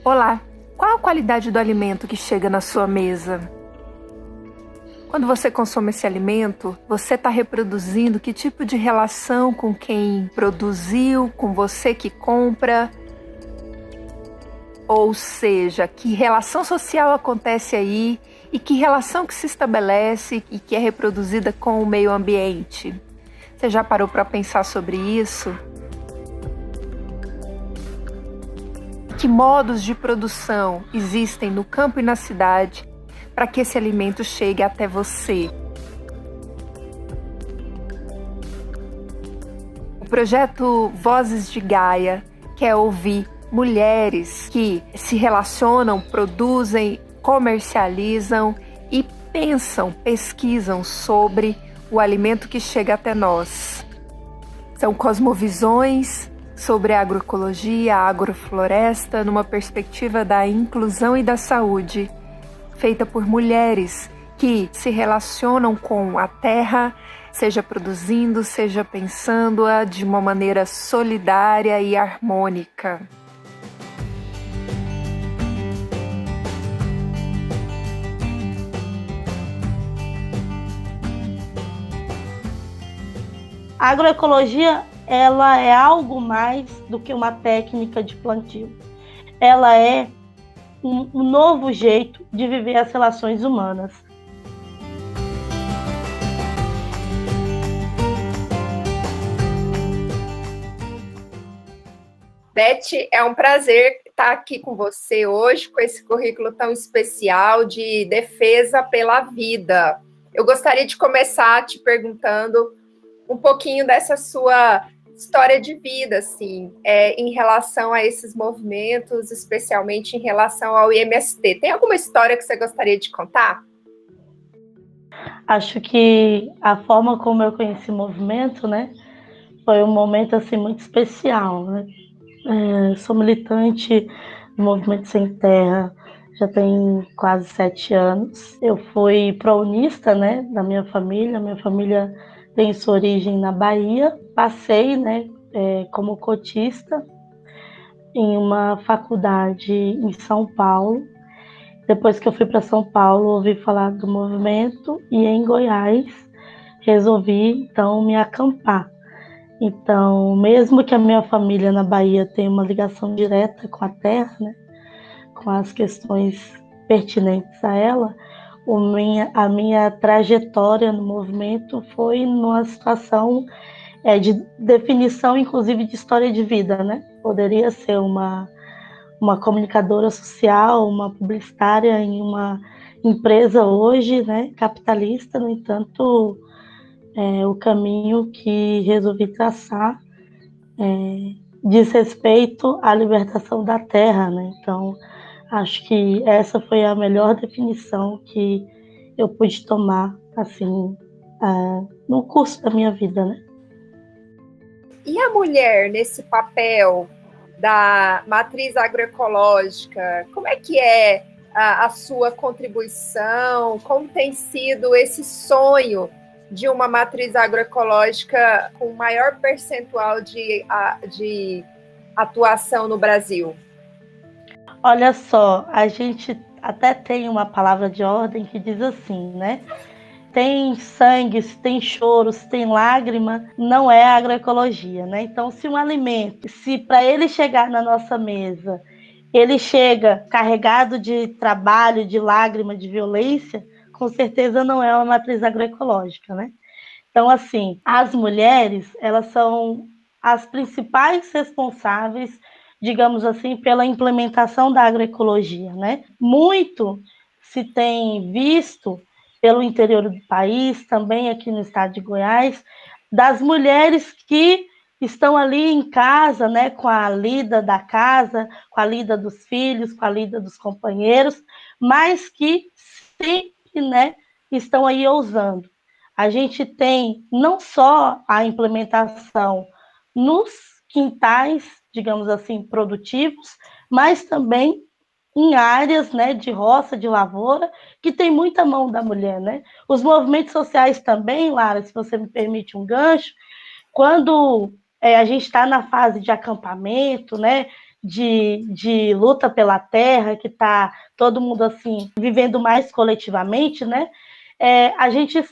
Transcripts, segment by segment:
Olá, qual a qualidade do alimento que chega na sua mesa? Quando você consome esse alimento, você está reproduzindo que tipo de relação com quem produziu, com você que compra? Ou seja, que relação social acontece aí e que relação que se estabelece e que é reproduzida com o meio ambiente? Você já parou para pensar sobre isso? Que modos de produção existem no campo e na cidade para que esse alimento chegue até você? O projeto Vozes de Gaia quer ouvir mulheres que se relacionam, produzem, comercializam e pensam, pesquisam sobre o alimento que chega até nós. São cosmovisões sobre a agroecologia, a agrofloresta, numa perspectiva da inclusão e da saúde, feita por mulheres que se relacionam com a terra, seja produzindo, seja pensando-a de uma maneira solidária e harmônica. A agroecologia, ela é algo mais do que uma técnica de plantio. Ela é um novo jeito de viver as relações humanas. Beth, é um prazer estar aqui com você hoje, com esse currículo tão especial de defesa pela vida. Eu gostaria de começar te perguntando um pouquinho dessa sua história de vida, assim, em relação a esses movimentos, especialmente em relação ao IMST. Tem alguma história que você gostaria de contar? Acho que a forma como eu conheci o movimento, né, foi um momento assim muito especial, né? Sou militante do Movimento Sem Terra já tem quase 7 anos. Eu fui prounista, né, da minha família. Minha família tem sua origem na Bahia. Passei, né, como cotista em uma faculdade em São Paulo. Depois que eu fui para São Paulo, ouvi falar do movimento e em Goiás resolvi então me acampar. Então, mesmo que a minha família na Bahia tenha uma ligação direta com a terra, né, com as questões pertinentes a ela, a minha trajetória no movimento foi numa situação de definição, inclusive, de história de vida, né? Poderia ser uma comunicadora social, uma publicitária em uma empresa hoje, né, capitalista. No entanto, o caminho que resolvi traçar diz respeito à libertação da terra, né? Então, acho que essa foi a melhor definição que eu pude tomar, assim, no curso da minha vida, né? E a mulher nesse papel da matriz agroecológica, como é que é a sua contribuição? Como tem sido esse sonho de uma matriz agroecológica com maior percentual de atuação no Brasil? Olha só, a gente até tem uma palavra de ordem que diz assim, né? Tem sangue, se tem choro, se tem lágrima, não é agroecologia, né? Então, se um alimento, se para ele chegar na nossa mesa, ele chega carregado de trabalho, de lágrima, de violência, com certeza não é uma matriz agroecológica, né? Então, assim, as mulheres, elas são as principais responsáveis, digamos assim, pela implementação da agroecologia, né? Muito se tem visto pelo interior do país, também aqui no estado de Goiás, das mulheres que estão ali em casa, né, com a lida da casa, com a lida dos filhos, com a lida dos companheiros, mas que sempre, né, estão aí ousando. A gente tem não só a implementação nos quintais, digamos assim, produtivos, mas também em áreas, né, de roça, de lavoura, que tem muita mão da mulher, né? Os movimentos sociais também, Lara, se você me permite um gancho, quando a gente está na fase de acampamento, né, de luta pela terra, que está todo mundo assim vivendo mais coletivamente, né? A gente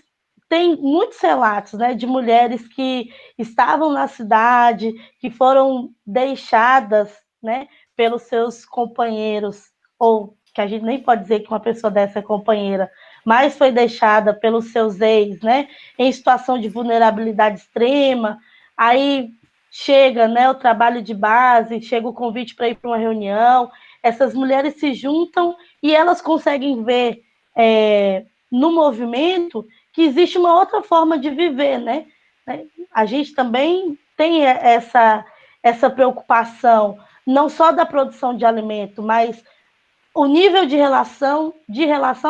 tem muitos relatos, né, de mulheres que estavam na cidade, que foram deixadas, né, pelos seus companheiros, ou que a gente nem pode dizer que uma pessoa dessa é companheira, mas foi deixada pelos seus ex, né, em situação de vulnerabilidade extrema. Aí chega, né, o trabalho de base, chega o convite para ir para uma reunião, essas mulheres se juntam e elas conseguem ver no movimento que existe uma outra forma de viver, né? A gente também tem essa preocupação, não só da produção de alimento, mas o nível de relação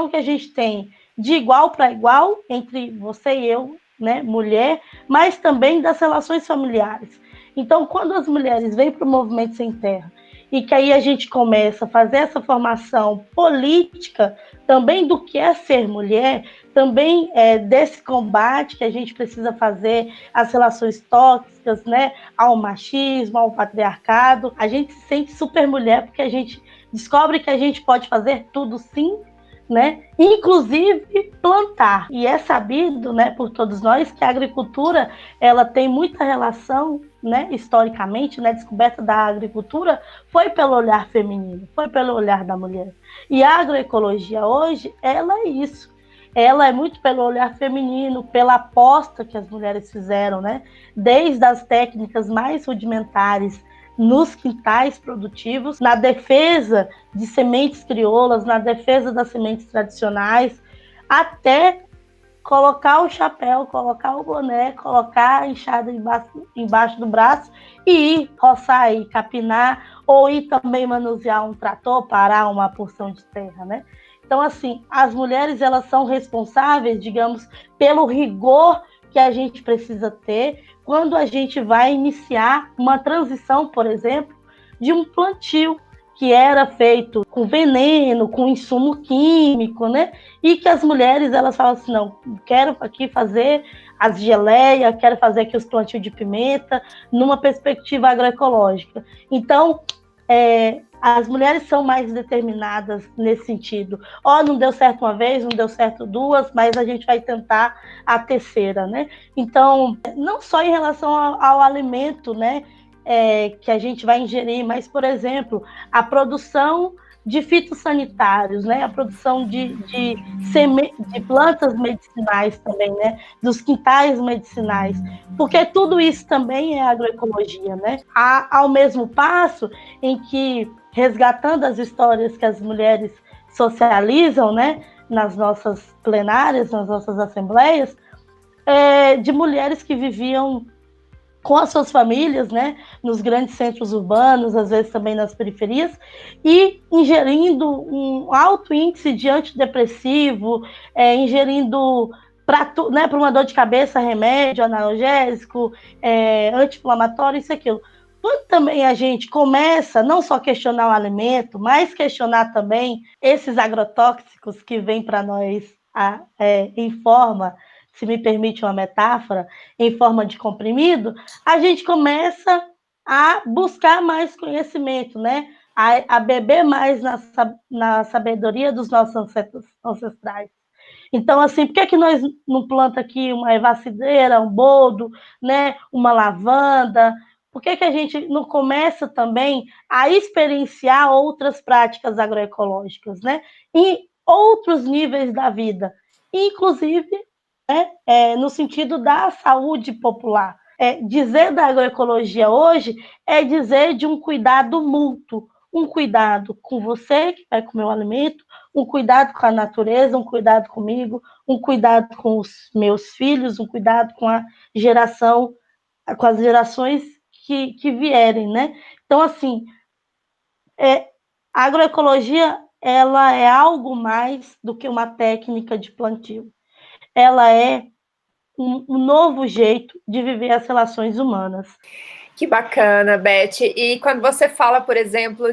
que a gente tem de igual para igual entre você e eu, né, mulher, mas também das relações familiares. Então, quando as mulheres vêm para o Movimento Sem Terra e que aí a gente começa a fazer essa formação política também do que é ser mulher, também desse combate que a gente precisa fazer às relações tóxicas, né, ao machismo, ao patriarcado, a gente se sente super mulher porque a gente descobre que a gente pode fazer tudo sim, né? Inclusive plantar. E é sabido, né, por todos nós que a agricultura ela tem muita relação, né, historicamente, né, a descoberta da agricultura foi pelo olhar feminino, foi pelo olhar da mulher. E a agroecologia hoje, ela é isso. Ela é muito pelo olhar feminino, pela aposta que as mulheres fizeram, né? Desde as técnicas mais rudimentares nos quintais produtivos, na defesa de sementes crioulas, na defesa das sementes tradicionais, até colocar o chapéu, colocar o boné, colocar a enxada embaixo do braço e ir roçar, ir capinar, ou ir também manusear um trator, parar uma porção de terra, né? Então, assim, as mulheres, elas são responsáveis, digamos, pelo rigor que a gente precisa ter quando a gente vai iniciar uma transição, por exemplo, de um plantio que era feito com veneno, com insumo químico, né? E que as mulheres, elas falam assim, não, quero aqui fazer as geleias, quero fazer aqui os plantios de pimenta, numa perspectiva agroecológica. Então, as mulheres são mais determinadas nesse sentido. Não deu certo uma vez, não deu certo duas, mas a gente vai tentar a terceira, né? Então, não só em relação ao alimento, né, que a gente vai ingerir, mas, por exemplo, a produção de fitossanitários, né? A produção de plantas medicinais também, né? Dos quintais medicinais, porque tudo isso também é agroecologia, né? Ao mesmo passo em que, resgatando as histórias que as mulheres socializam, né? Nas nossas plenárias, nas nossas assembleias, de mulheres que viviam com as suas famílias, né, nos grandes centros urbanos, às vezes também nas periferias, e ingerindo um alto índice de antidepressivo, ingerindo para uma dor de cabeça, remédio, analgésico, anti-inflamatório, isso e aquilo. Quando também a gente começa não só a questionar o alimento, mas questionar também esses agrotóxicos que vêm para nós em forma, se me permite uma metáfora, em forma de comprimido, a gente começa a buscar mais conhecimento, né? A beber mais na sabedoria dos nossos ancestrais. Então, assim, por que nós não planta aqui uma ervacideira, um boldo, né? Uma lavanda? Por que a gente não começa também a experienciar outras práticas agroecológicas, né? Em outros níveis da vida, inclusive, né, no sentido da saúde popular. Dizer da agroecologia hoje é dizer de um cuidado mútuo, um cuidado com você que vai comer o alimento, um cuidado com a natureza, um cuidado comigo, um cuidado com os meus filhos, um cuidado com a geração, com as gerações que vierem, né? Então, assim, a agroecologia, ela é algo mais do que uma técnica de plantio. Ela é um novo jeito de viver as relações humanas. Que bacana, Beth. E quando você fala, por exemplo,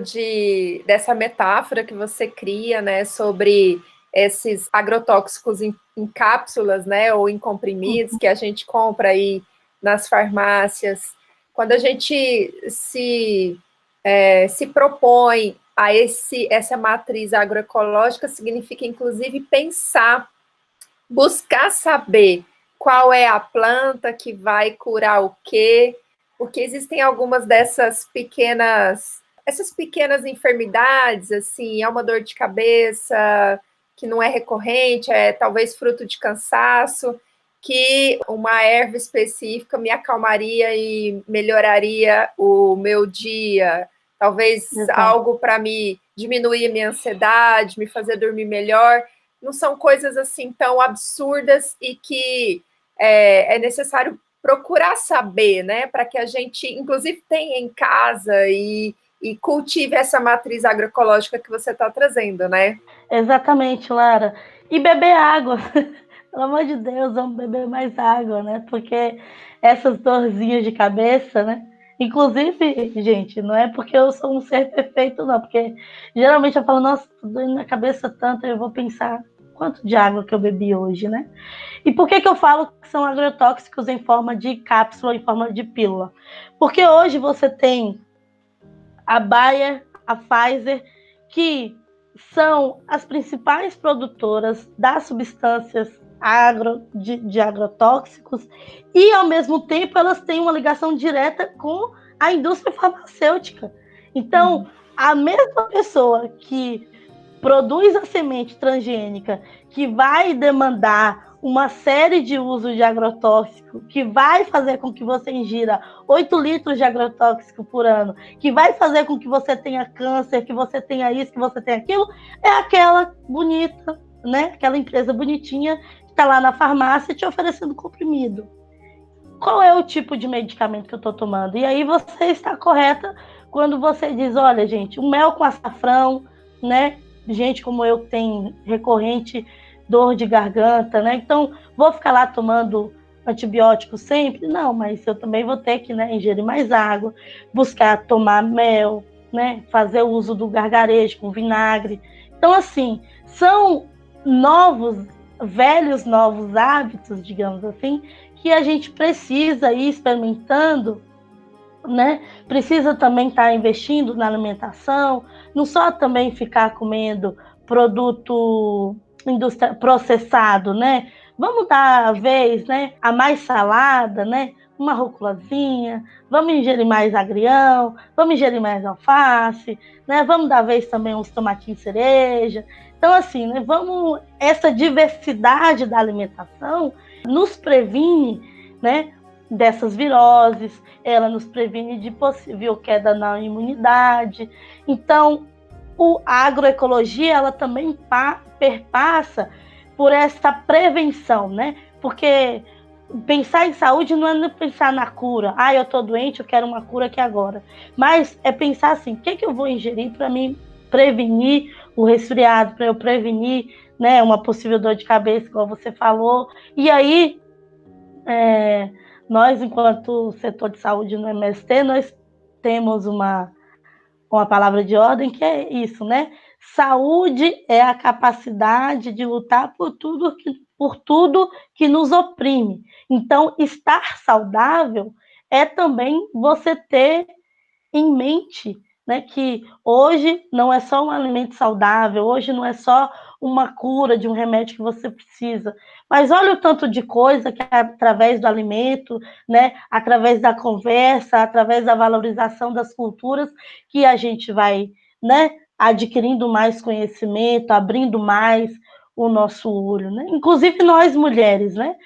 dessa metáfora que você cria, né, sobre esses agrotóxicos em cápsulas, né, ou em comprimidos que a gente compra aí nas farmácias, quando a gente se se propõe a essa matriz agroecológica, significa, inclusive, buscar saber qual é a planta que vai curar o quê, porque existem algumas essas pequenas enfermidades, assim, é uma dor de cabeça que não é recorrente, é talvez fruto de cansaço, que uma erva específica me acalmaria e melhoraria o meu dia, talvez algo para me diminuir a minha ansiedade, me fazer dormir melhor. Não são coisas assim tão absurdas e que é necessário procurar saber, né, para que a gente, inclusive, tenha em casa e cultive essa matriz agroecológica que você está trazendo, né? Exatamente, Lara. E beber água. Pelo amor de Deus, vamos beber mais água, né? Porque essas dorzinhas de cabeça, né? Inclusive, gente, não é porque eu sou um ser perfeito, não. Porque geralmente eu falo, nossa, tô doendo na cabeça tanto, eu vou pensar quanto de água que eu bebi hoje, né? E por que eu falo que são agrotóxicos em forma de cápsula, em forma de pílula? Porque hoje você tem a Bayer, a Pfizer, que são as principais produtoras das substâncias de agrotóxicos e, ao mesmo tempo, elas têm uma ligação direta com a indústria farmacêutica. Então, a mesma pessoa que produz a semente transgênica, que vai demandar uma série de usos de agrotóxico, que vai fazer com que você ingira 8 litros de agrotóxico por ano, que vai fazer com que você tenha câncer, que você tenha isso, que você tenha aquilo, é aquela bonita, né? Aquela empresa bonitinha que está lá na farmácia te oferecendo comprimido. Qual é o tipo de medicamento que eu estou tomando? E aí você está correta quando você diz, olha, gente, o mel com açafrão, né? Gente como eu tem recorrente dor de garganta, né? Então, vou ficar lá tomando antibiótico sempre? Não, mas eu também vou ter que, né, ingerir mais água, buscar tomar mel, né? Fazer o uso do gargarejo com vinagre. Então, assim, são novos hábitos, digamos assim, que a gente precisa ir experimentando, né? Precisa também estar investindo na alimentação, não só também ficar comendo produto processado, né? Vamos dar a vez, né, a mais salada, né? Uma rúculazinha, vamos ingerir mais agrião, vamos ingerir mais alface, né? Vamos dar a vez também uns tomatinhos cereja. Então, assim, né, essa diversidade da alimentação nos previne, né, dessas viroses, ela nos previne de possível queda na imunidade. Então, a agroecologia, ela também perpassa por essa prevenção, né? Porque pensar em saúde não é pensar na cura. Ah, eu estou doente, eu quero uma cura aqui agora. Mas é pensar assim, o que eu vou ingerir para me prevenir o resfriado, para eu prevenir, né, uma possível dor de cabeça, igual você falou. E aí, nós, enquanto setor de saúde no MST, nós temos uma palavra de ordem que é isso, né? Saúde é a capacidade de lutar por tudo que nos oprime. Então, estar saudável é também você ter em mente, né, que hoje não é só um alimento saudável, hoje não é só uma cura de um remédio que você precisa, mas olha o tanto de coisa que através do alimento, né, através da conversa, através da valorização das culturas, que a gente vai, né, adquirindo mais conhecimento, abrindo mais o nosso olho, né? Inclusive nós mulheres, né?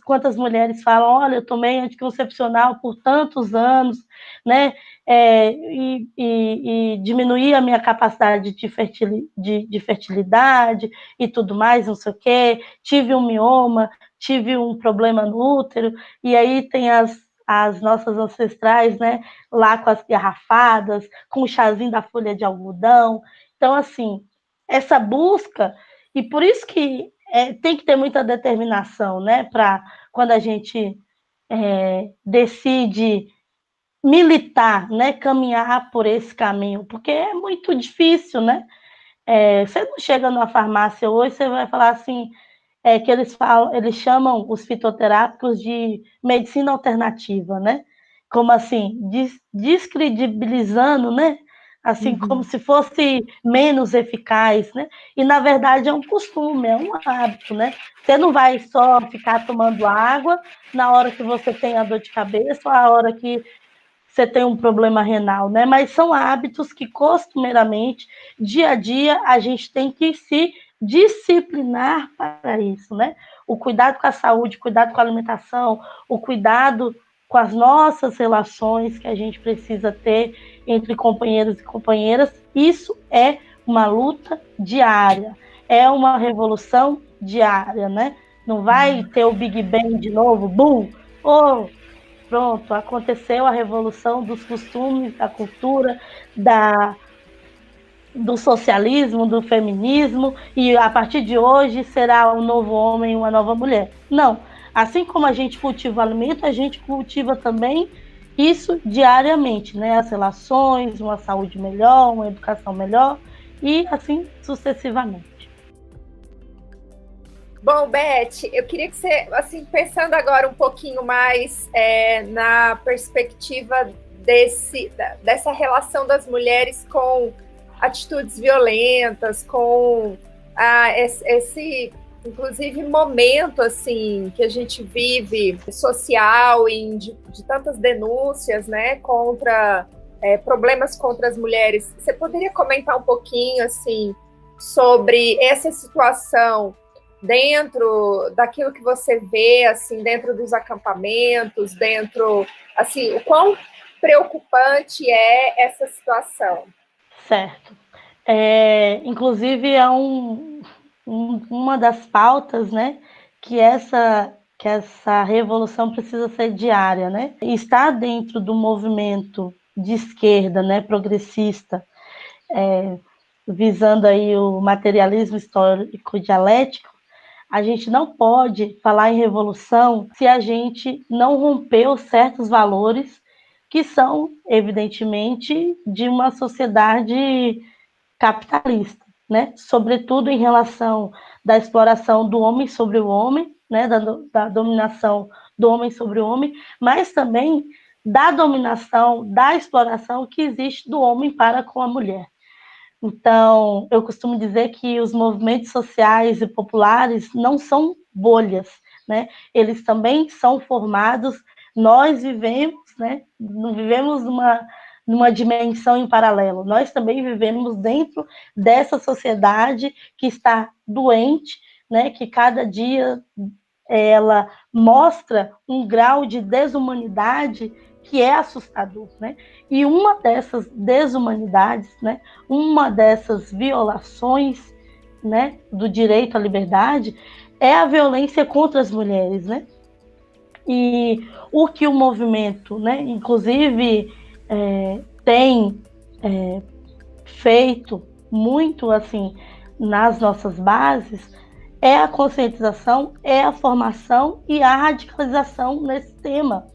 Quantas mulheres falam, olha, eu tomei anticoncepcional por tantos anos, né? E diminuir a minha capacidade de fertilidade e tudo mais, não sei o quê. Tive um mioma, tive um problema no útero, e aí tem as nossas ancestrais, né? Lá com as garrafadas, com o chazinho da folha de algodão. Então, assim, essa busca, e por isso que tem que ter muita determinação, né? Para quando a gente decide militar, né, caminhar por esse caminho, porque é muito difícil, né? Você não chega numa farmácia hoje, você vai falar assim, que eles chamam os fitoterápicos de medicina alternativa, né? como assim, descredibilizando, né? Assim, como se fosse menos eficaz, né? E, na verdade, é um costume, é um hábito, né? Você não vai só ficar tomando água na hora que você tem a dor de cabeça ou a hora que você tem um problema renal, né? Mas são hábitos que, costumeiramente, dia a dia, a gente tem que se disciplinar para isso, né? O cuidado com a saúde, o cuidado com a alimentação, o cuidado com as nossas relações que a gente precisa ter entre companheiros e companheiras, isso é uma luta diária, é uma revolução diária, né? Não vai ter o Big Bang de novo, bum, oh, pronto, aconteceu a revolução dos costumes, da cultura, do socialismo, do feminismo, e a partir de hoje será um novo homem, uma nova mulher. Não. Assim como a gente cultiva o alimento, a gente cultiva também isso diariamente, né? As relações, uma saúde melhor, uma educação melhor, e assim sucessivamente. Bom, Beth, eu queria que você, assim, pensando agora um pouquinho mais na perspectiva dessa relação das mulheres com atitudes violentas, com esse, inclusive, momento assim que a gente vive social e de tantas denúncias, né, contra problemas contra as mulheres. Você poderia comentar um pouquinho assim sobre essa situação dentro daquilo que você vê, assim, dentro dos acampamentos, dentro, assim, o quão preocupante é essa situação? Certo. Inclusive, é uma das pautas, né, que essa revolução precisa ser diária, né? E está dentro do movimento de esquerda, né, progressista, visando aí o materialismo histórico dialético. A gente não pode falar em revolução se a gente não rompeu certos valores que são, evidentemente, de uma sociedade capitalista, né? Sobretudo em relação da exploração do homem sobre o homem, né? Da dominação do homem sobre o homem, mas também da dominação, da exploração que existe do homem para com a mulher. Então, eu costumo dizer que os movimentos sociais e populares não são bolhas, né? Eles também são formados, nós vivemos, né? Não vivemos numa dimensão em paralelo, nós também vivemos dentro dessa sociedade que está doente, né? Que cada dia ela mostra um grau de desumanidade que é assustador, né? E uma dessas desumanidades, né? Uma dessas violações, né? Do direito à liberdade é a violência contra as mulheres, né? E o que o movimento, né? Inclusive tem feito muito assim nas nossas bases é a conscientização, é a formação e a radicalização nesse tema.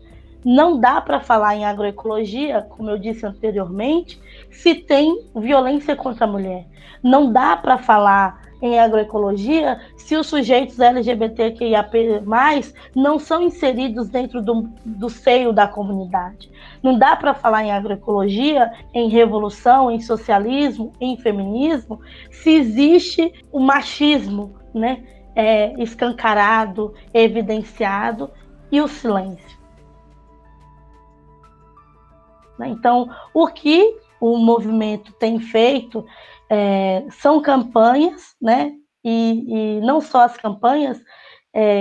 Não dá para falar em agroecologia, como eu disse anteriormente, se tem violência contra a mulher. Não dá para falar em agroecologia se os sujeitos LGBTQIAP+, não são inseridos dentro do seio da comunidade. Não dá para falar em agroecologia, em revolução, em socialismo, em feminismo, se existe o machismo, né, escancarado, evidenciado, e o silêncio. Então, o que o movimento tem feito são campanhas, né? E não só as campanhas,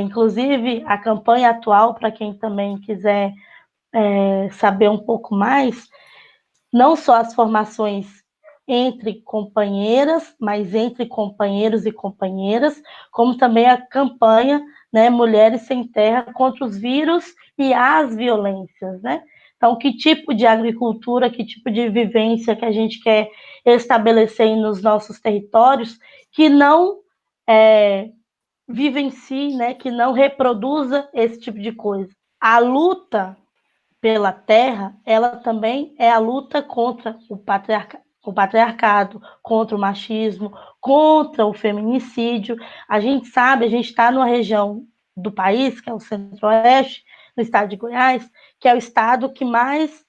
inclusive a campanha atual, para quem também quiser saber um pouco mais, não só as formações entre companheiras, mas entre companheiros e companheiras, como também a campanha, né, Mulheres Sem Terra contra os vírus e as violências, né? Então, que tipo de agricultura, que tipo de vivência que a gente quer estabelecer nos nossos territórios que não vivencie, né, que não reproduza esse tipo de coisa. A luta pela terra, ela também é a luta contra o patriarcado, contra o machismo, contra o feminicídio. A gente sabe, a gente está numa região do país, que é o Centro-Oeste, no estado de Goiás, que é o estado que mais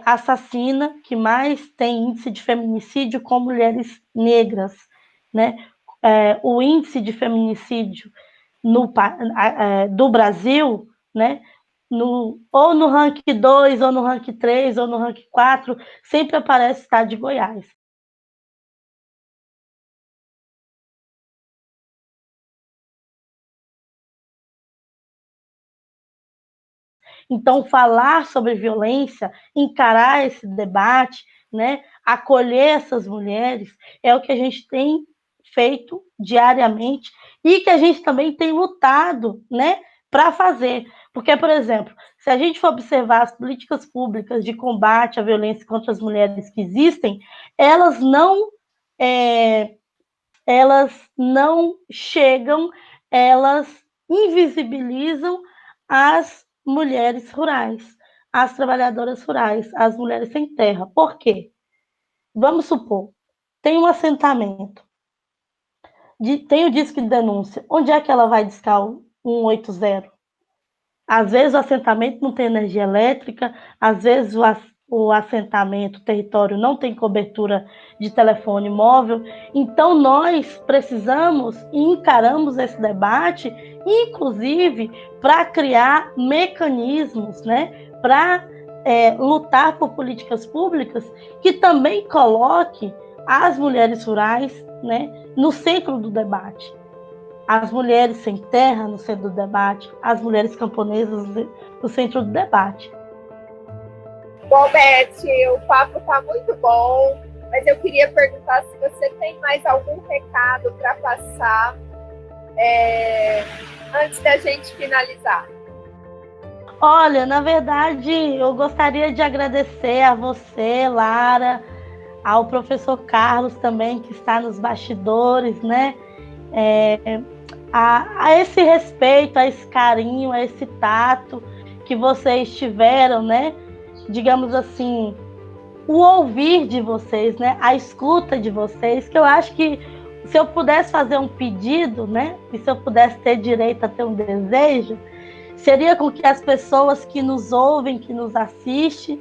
assassina, que mais tem índice de feminicídio com mulheres negras, né? O índice de feminicídio do Brasil, né? Ou no rank 2, ou no rank 3, ou no rank 4, sempre aparece o estado de Goiás. Então, falar sobre violência, encarar esse debate, né, acolher essas mulheres, é o que a gente tem feito diariamente e que a gente também tem lutado, né, para fazer. Porque, por exemplo, se a gente for observar as políticas públicas de combate à violência contra as mulheres que existem, elas não chegam, elas invisibilizam as mulheres rurais, as trabalhadoras rurais, as mulheres sem terra. Por quê? Vamos supor, tem um assentamento, tem o disco de denúncia. Onde é que ela vai discar o 180? Às vezes o assentamento não tem energia elétrica, às vezes o assentamento, o território não tem cobertura de telefone móvel. Então nós precisamos e encaramos esse debate, inclusive para criar mecanismos, né, para lutar por políticas públicas que também coloque as mulheres rurais, né, no centro do debate. As mulheres sem terra no centro do debate, as mulheres camponesas no centro do debate. Bom, Beth, o papo está muito bom, mas eu queria perguntar se você tem mais algum recado para passar antes da gente finalizar. Olha, na verdade, eu gostaria de agradecer a você, Lara, ao professor Carlos também, que está nos bastidores, né? A esse respeito, a esse carinho, a esse tato que vocês tiveram, né? Digamos assim, o ouvir de vocês, né? A escuta de vocês, que eu acho que se eu pudesse fazer um pedido, né? E se eu pudesse ter direito a ter um desejo, seria com que as pessoas que nos ouvem, que nos assistem,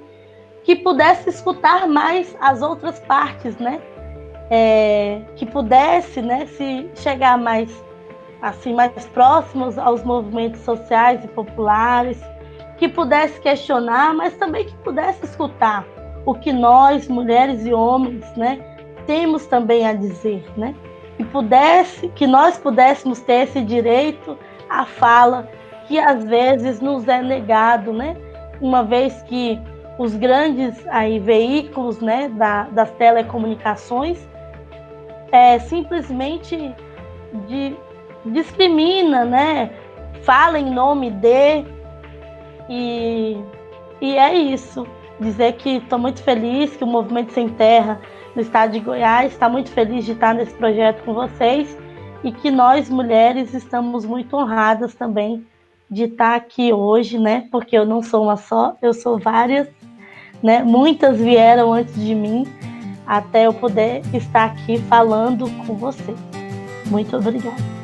que pudessem escutar mais as outras partes, né? Que pudesse, né, se chegar mais próximos aos movimentos sociais e populares, que pudesse questionar, mas também que pudesse escutar o que nós, mulheres e homens, né, temos também a dizer, né? Que nós pudéssemos ter esse direito à fala que às vezes nos é negado, né? Uma vez que os grandes veículos, né, das telecomunicações simplesmente discrimina, né? Fala em nome de e é isso. Dizer que estou muito feliz que o Movimento Sem Terra no estado de Goiás está muito feliz de estar nesse projeto com vocês e que nós, mulheres, estamos muito honradas também de estar aqui hoje, né? Porque eu não sou uma só, eu sou várias, né? Muitas vieram antes de mim até eu poder estar aqui falando com você. Muito obrigada.